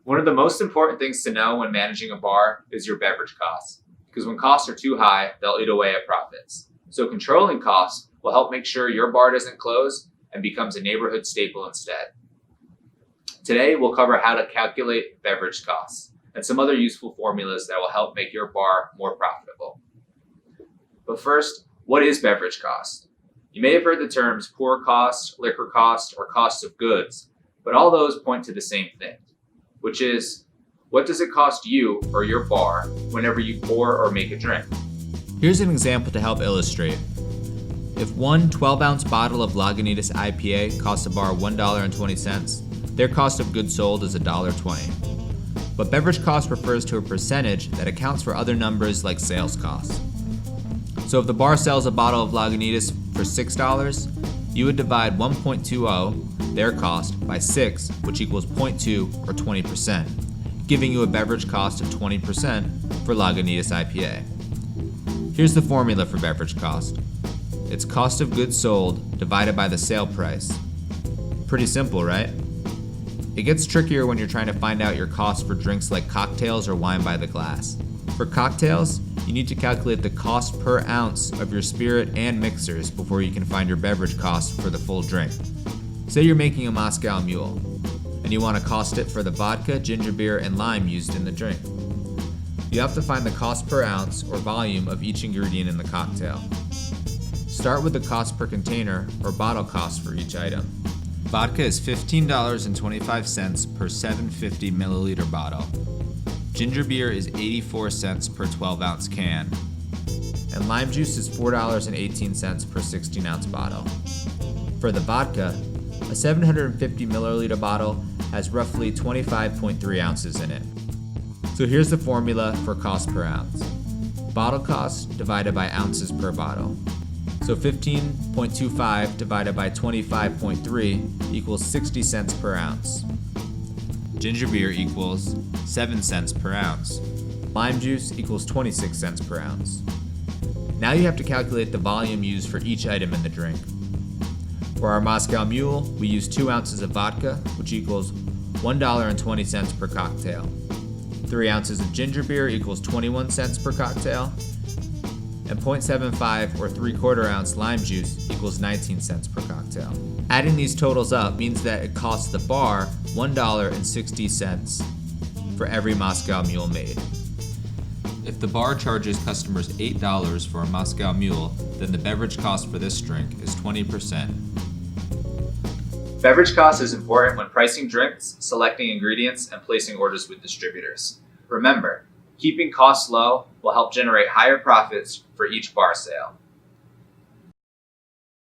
One of the most important things to know when managing a bar is your beverage costs, because when costs are too high, they'll eat away at profits. So controlling costs will help make sure your bar doesn't close and becomes a neighborhood staple instead. Today, we'll cover how to calculate beverage costs and some other useful formulas that will help make your bar more profitable. But first, what is beverage cost? You may have heard the terms pour cost, liquor cost, or cost of goods, but all those point to the same thing, which is, what does it cost you or your bar whenever you pour or make a drink? Here's an example to help illustrate. If one 12-ounce bottle of Lagunitas IPA costs a bar $1.20, their cost of goods sold is $1.20. But beverage cost refers to a percentage that accounts for other numbers like sales costs. So if the bar sells a bottle of Lagunitas for $6, you would divide 1.20, their cost, by 6, which equals 0.2 or 20%, giving you a beverage cost of 20% for Lagunitas IPA. Here's the formula for beverage cost. It's cost of goods sold divided by the sale price. Pretty simple, right? It gets trickier when you're trying to find out your cost for drinks like cocktails or wine by the glass. For cocktails, you need to calculate the cost per ounce of your spirit and mixers before you can find your beverage cost for the full drink. Say you're making a Moscow Mule, and you want to cost it for the vodka, ginger beer, and lime used in the drink. You have to find the cost per ounce or volume of each ingredient in the cocktail. Start with the cost per container or bottle cost for each item. Vodka is $15.25 per 750 milliliter bottle. Ginger beer is 84 cents per 12-ounce can. And lime juice is $4.18 per 16-ounce bottle. For the vodka, a 750 milliliter bottle has roughly 25.3 ounces in it. So here's the formula for cost per ounce. Bottle cost divided by ounces per bottle. So 15.25 divided by 25.3 equals 60 cents per ounce. Ginger beer equals 7 cents per ounce. Lime juice equals 26 cents per ounce. Now you have to calculate the volume used for each item in the drink. For our Moscow Mule, we use 2 ounces of vodka, which equals $1.20 per cocktail. 3 ounces of ginger beer equals 21 cents per cocktail. And 0.75 or 3/4 ounce lime juice equals 19 cents per cocktail. Adding these totals up means that it costs the bar $1.60 for every Moscow Mule made. If the bar charges customers $8 for a Moscow Mule, then the beverage cost for this drink is 20%. Beverage cost is important when pricing drinks, selecting ingredients, and placing orders with distributors. Remember, keeping costs low will help generate higher profits for each bar sale.